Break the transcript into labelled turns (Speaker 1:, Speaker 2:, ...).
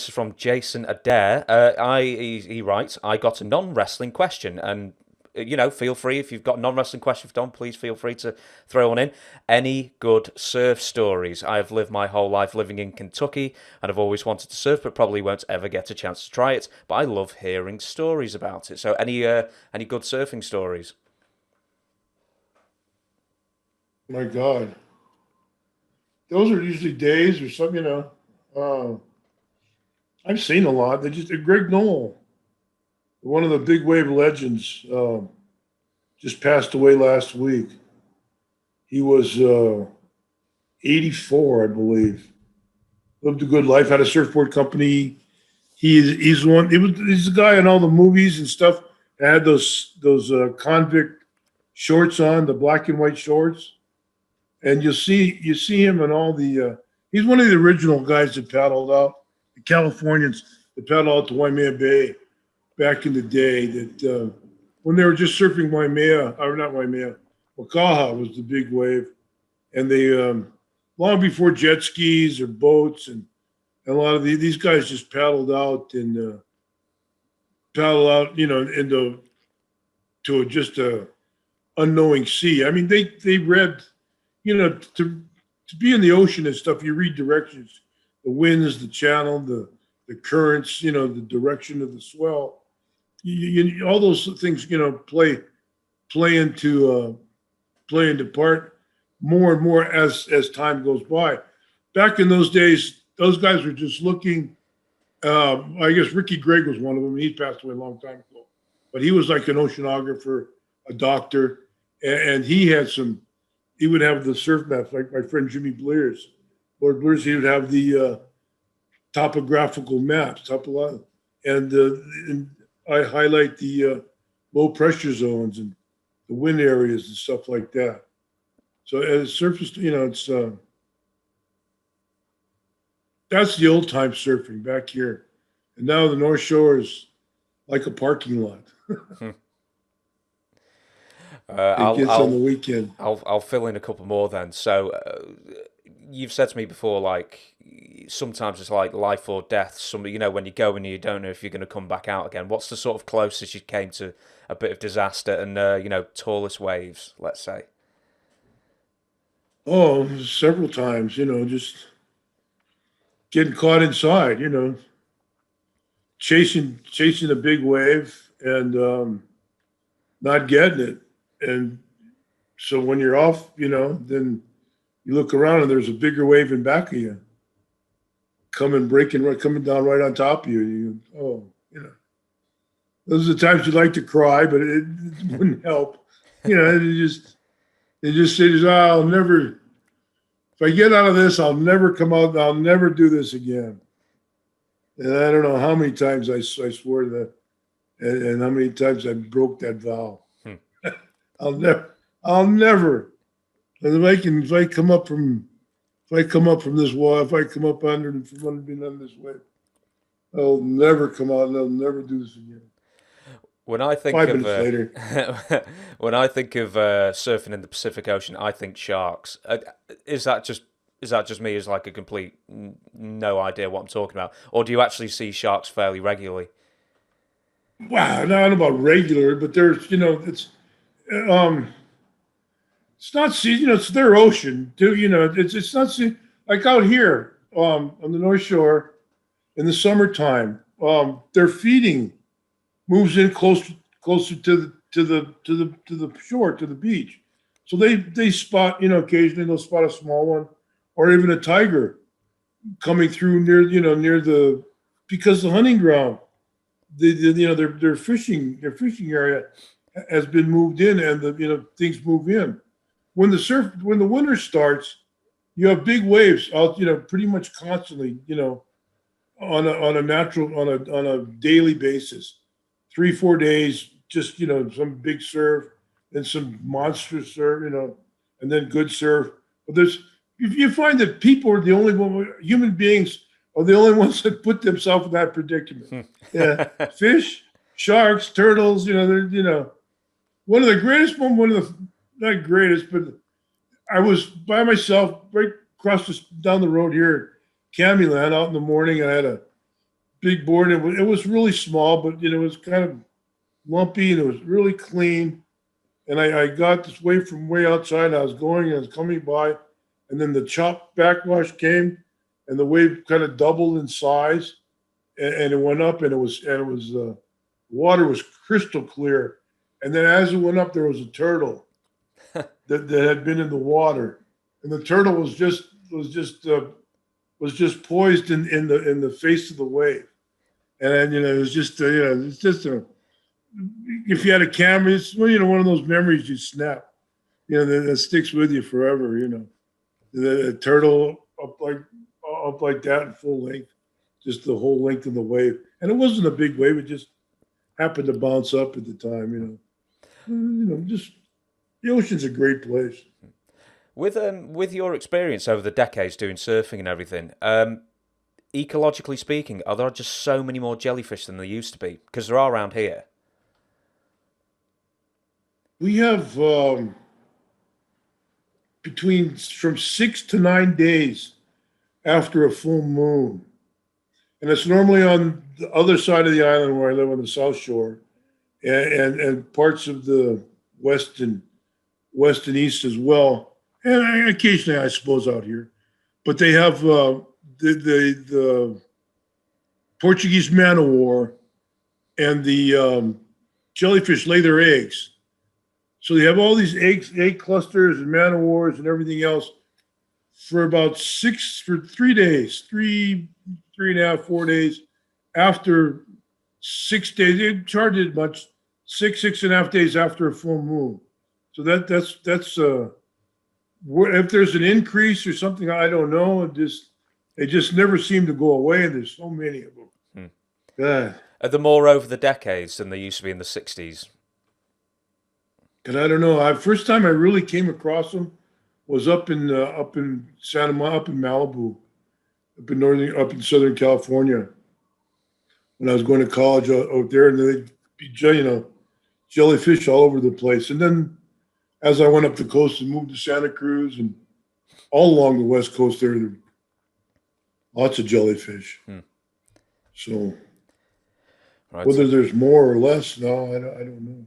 Speaker 1: is from Jason Adair. He writes, I got a non-wrestling question, and feel free if you've got a non-wrestling question for Don, please feel free to throw one in. Any good surf stories? I have lived my whole life living in Kentucky, and I've always wanted to surf, but probably won't ever get a chance to try it. But I love hearing stories about it. So, any good surfing stories?
Speaker 2: My God, those are usually days or something. I've seen a lot. Greg Knoll, one of the big wave legends, just passed away last week. He was 84, I believe. Lived a good life. Had a surfboard company. He's one. He's the guy in all the movies and stuff that had those convict shorts on, the black and white shorts. And you see him in all the. He's one of the original guys that paddled out, the Californians that paddled out to Waimea Bay back in the day. That when they were just surfing Waimea, or not Waimea, Wakaha was the big wave, and they long before jet skis or boats and a lot of these guys just paddled out and into just a unknowing sea. I mean, they read. To be in the ocean and stuff, you read directions, the winds, the channel, the currents, the direction of the swell. All those things, play into part more and more as time goes by. Back in those days, those guys were just looking. I guess Ricky Gregg was one of them. He passed away a long time ago, but he was like an oceanographer, a doctor, and he had some. He would have the surf maps, like my friend Jimmy Blears. Lord Blears, he would have the topographical maps, and I highlight the low pressure zones and the wind areas and stuff like that. So as surface, it's that's the old time surfing back here, and now the North Shore is like a parking lot. On the weekend.
Speaker 1: I'll fill in a couple more then. So you've said to me before, like sometimes it's like life or death. When you go and you don't know if you're going to come back out again. What's the sort of closest you came to a bit of disaster and tallest waves, let's say?
Speaker 2: Oh, several times. Just getting caught inside. Chasing a big wave and not getting it. And so when you're off, then you look around and there's a bigger wave in back of you coming down right on top of you. Those are the times you'd like to cry, but it wouldn't help. It just says, I'll never, if I get out of this, I'll never come out. I'll never do this again. And I don't know how many times I swore that and how many times I broke that vow. I'll never. And if I come up from this wall, if I come up under this way, I'll never come out and I'll never do this again.
Speaker 1: When I think
Speaker 2: 5 minutes later.
Speaker 1: Surfing in the Pacific Ocean, I think sharks. Is that just me as like a complete no idea what I'm talking about, or do you actually see sharks fairly regularly?
Speaker 2: Wow, not about regular, but there's it's not it's their ocean too. It's not like out here on the North Shore in the summertime. Their feeding moves in closer to the shore, to the beach. So they spot occasionally they'll spot a small one or even a tiger coming through near because the hunting ground, their fishing area has been moved in, and things move in. When the winter starts, you have big waves out, pretty much constantly, on a daily basis, 3-4 days, just some big surf and some monstrous surf, and then good surf. But you find that people are the only human beings are the only ones that put themselves in that predicament. Yeah, fish, sharks, turtles, they're one of the greatest, not greatest, but I was by myself right across down the road here, Camiland, out in the morning. I had big board. It was really small, but it was kind of lumpy and it was really clean. And I got this wave from way outside. I was going and I was coming by, and then the chop backwash came, and the wave kind of doubled in size, and it went up, and it was water was crystal clear. And then as it went up, there was a turtle that had been in the water, and the turtle was just poised in the face of the wave, and then it was just it's just a if you had a camera, it's one of those memories you snap, that sticks with you forever. The turtle up like that in full length, just the whole length of the wave, and it wasn't a big wave; it just happened to bounce up at the time. Just the ocean's a great place.
Speaker 1: With your experience over the decades doing surfing and everything, ecologically speaking, are there just so many more jellyfish than there used to be? Because there are around here.
Speaker 2: We have from 6 to 9 days after a full moon, and it's normally on the other side of the island where I live on the South Shore, and parts of the west and east as well, and occasionally I suppose out here, but they have the Portuguese man-o-war and the jellyfish lay their eggs. So they have all these egg clusters and man-o-wars and everything else for about 3 days, 3.5, 4 days. After 6 days, they charge it much, 6.5 days after a full moon. So that's if there's an increase or something, I don't know. They just never seem to go away, and there's so many of them. God.
Speaker 1: Are there more over the decades than there used to be in the 60s?
Speaker 2: And I don't know. First time I really came across them was up in Malibu, up in Southern California, when I was going to college out there, and they'd be jellyfish all over the place. And then as I went up the coast and moved to Santa Cruz and all along the West Coast, there were lots of jellyfish. So whether there's more or less, no, I don't know.